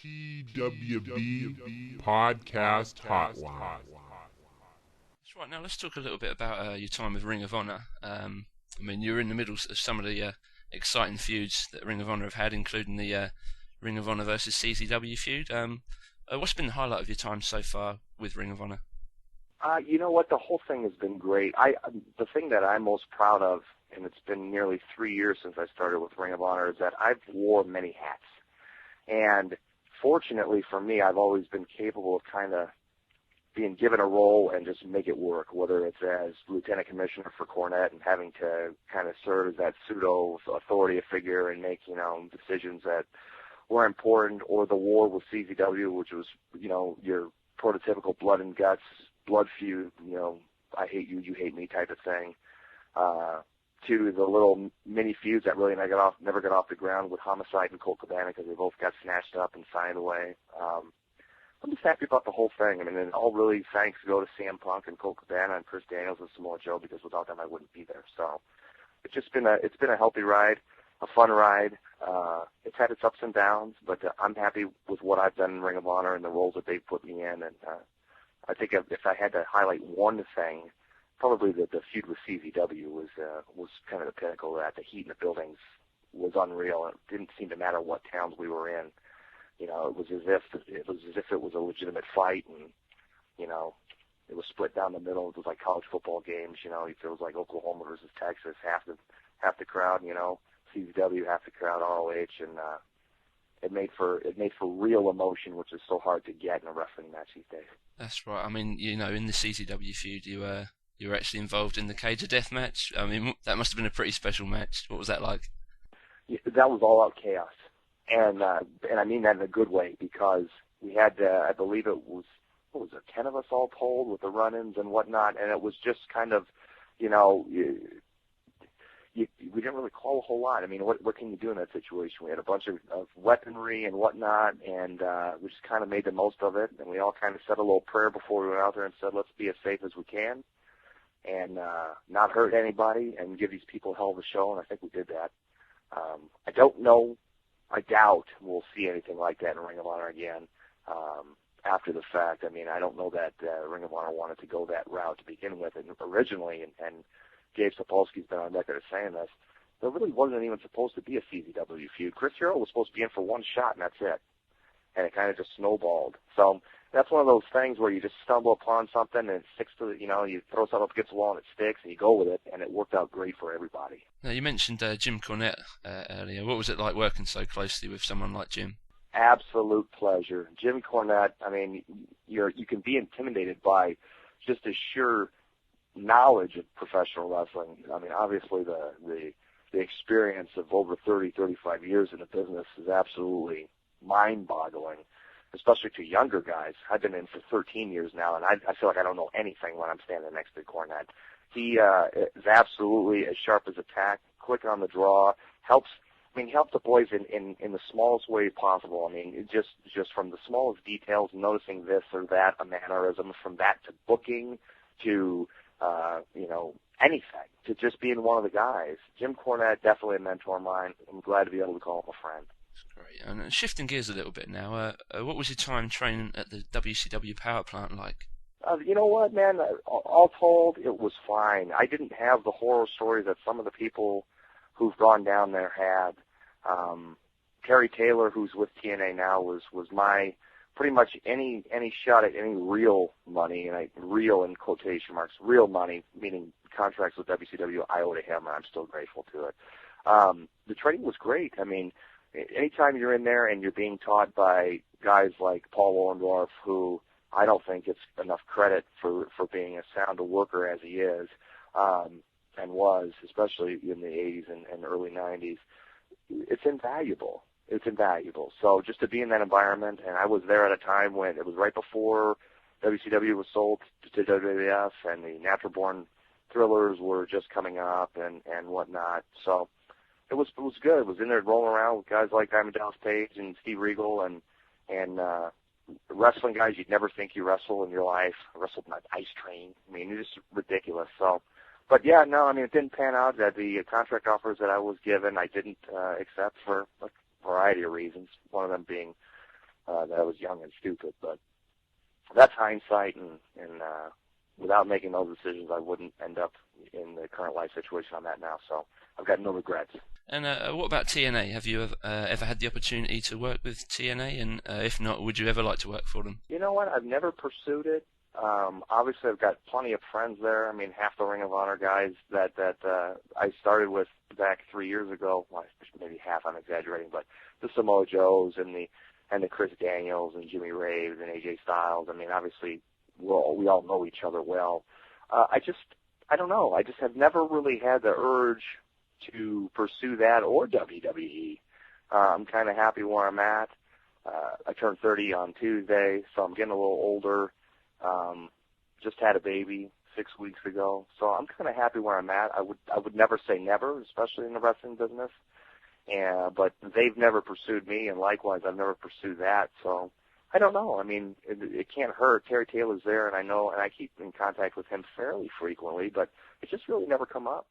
CWB Podcast Hotline. That's right. Now let's talk a little bit about your time with Ring of Honor. I mean, you're in the middle of some of the exciting feuds that Ring of Honor have had, including the Ring of Honor versus CZW feud. What's been the highlight of your time so far with Ring of Honor? You know what? The whole thing has been great. The thing that I'm most proud of, and it's been nearly 3 years since I started with Ring of Honor, is that I've wore many hats. And fortunately for me, I've always been capable of kind of being given a role and just make it work, whether it's as lieutenant commissioner for Cornette and having to kind of serve as that pseudo authority figure and make, decisions that were important, or the war with CZW, which was, your prototypical blood and guts, blood feud, I hate you, you hate me type of thing, to the little mini feuds that really never got off the ground with Homicide and Colt Cabana because they both got snatched up and signed away. I'm just happy about the whole thing. I mean, and all really thanks go to CM Punk and Colt Cabana and Pearce Daniels and Samoa Joe, because without them I wouldn't be there. So it's just been a healthy ride, a fun ride. It's had its ups and downs, but I'm happy with what I've done in Ring of Honor and the roles that they've put me in. And I think if I had to highlight one thing, probably the feud with CZW was kind of the pinnacle of that. The heat in the buildings was unreal. It didn't seem to matter what towns we were in. It was as if it was a legitimate fight, and it was split down the middle. It was like college football games. It feels like Oklahoma versus Texas. Half the crowd, CZW, half the crowd, ROH, and it made for real emotion, which is so hard to get in a wrestling match these days. That's right. I mean, in the CZW feud, you were actually involved in the Cage of Death match. I mean, that must have been a pretty special match. What was that like? Yeah, that was all out chaos. And I mean that in a good way, because we had, I believe it was, 10 of us all told with the run-ins and whatnot, and it was just kind of, we didn't really call a whole lot. I mean, what can you do in that situation? We had a bunch of weaponry and whatnot, and we just kind of made the most of it, and we all kind of said a little prayer before we went out there and said, let's be as safe as we can and not hurt anybody and give these people a hell of a show, and I think we did that. I don't know. I doubt we'll see anything like that in Ring of Honor again after the fact. I mean, I don't know that Ring of Honor wanted to go that route to begin with originally, and Gabe Sapolsky's been on record as saying this. There really wasn't even supposed to be a CZW feud. Chris Hero was supposed to be in for one shot, and that's it. And it kind of just snowballed. So that's one of those things where you just stumble upon something and it sticks to the, you throw something up against the wall and it sticks and you go with it, and it worked out great for everybody. Now, you mentioned Jim Cornette earlier. What was it like working so closely with someone like Jim? Absolute pleasure. Jim Cornette, I mean, you can be intimidated by just the sheer knowledge of professional wrestling. I mean, obviously the experience of over 35 years in the business is absolutely mind-boggling, especially to younger guys. I've been in for 13 years now, and I feel like I don't know anything when I'm standing next to Cornette. He is absolutely as sharp as a tack, quick on the draw, helps the boys in the smallest way possible. I mean, just from the smallest details, noticing this or that, a mannerism, from that to booking to, anything, to just being one of the guys. Jim Cornette, definitely a mentor of mine. I'm glad to be able to call him a friend. Great. And shifting gears a little bit now, what was your time training at the WCW power plant like? You know what, man? All told, it was fine. I didn't have the horror stories that some of the people who've gone down there had. Terry Taylor, who's with TNA now, was my pretty much any shot at any real money, and real in quotation marks, real money, meaning contracts with WCW, I owe to him, and I'm still grateful to it. The training was great. I mean, anytime you're in there and you're being taught by guys like Paul Orndorff, who I don't think gets enough credit for being as sound a worker as he is, and was, especially in the 80s and early 90s, it's invaluable. It's invaluable. So just to be in that environment, and I was there at a time when it was right before WCW was sold to WWF, and the Natural Born Thrillers were just coming up and whatnot. So it was good. It was in there rolling around with guys like Diamond Dallas Page and Steve Regal and wrestling guys you'd never think you wrestle in your life. I wrestled on Ice Train. I mean, it's just ridiculous. So, but yeah, no, I mean, it didn't pan out. That the contract offers that I was given, I didn't accept for a variety of reasons. One of them being that I was young and stupid. But that's hindsight, and without making those decisions, I wouldn't end up in the current life situation I'm at now. So I've got no regrets. And what about TNA? Have you ever had the opportunity to work with TNA? And if not, would you ever like to work for them? You know what? I've never pursued it. Obviously, I've got plenty of friends there. I mean, half the Ring of Honor guys that I started with back 3 years ago. Well, maybe half. I'm exaggerating, but the Samoa Joes and the Chris Daniels and Jimmy Raves and AJ Styles. I mean, obviously, we all know each other well. I don't know. I just have never really had the urge to pursue that or WWE. I'm kind of happy where I'm at. I turned 30 on Tuesday, so I'm getting a little older. Just had a baby 6 weeks ago, so I'm kind of happy where I'm at. I would never say never, especially in the wrestling business. But they've never pursued me, and likewise, I've never pursued that. So I don't know. I mean, it can't hurt. Terry Taylor's there, and I know, and I keep in contact with him fairly frequently, but it just really never come up.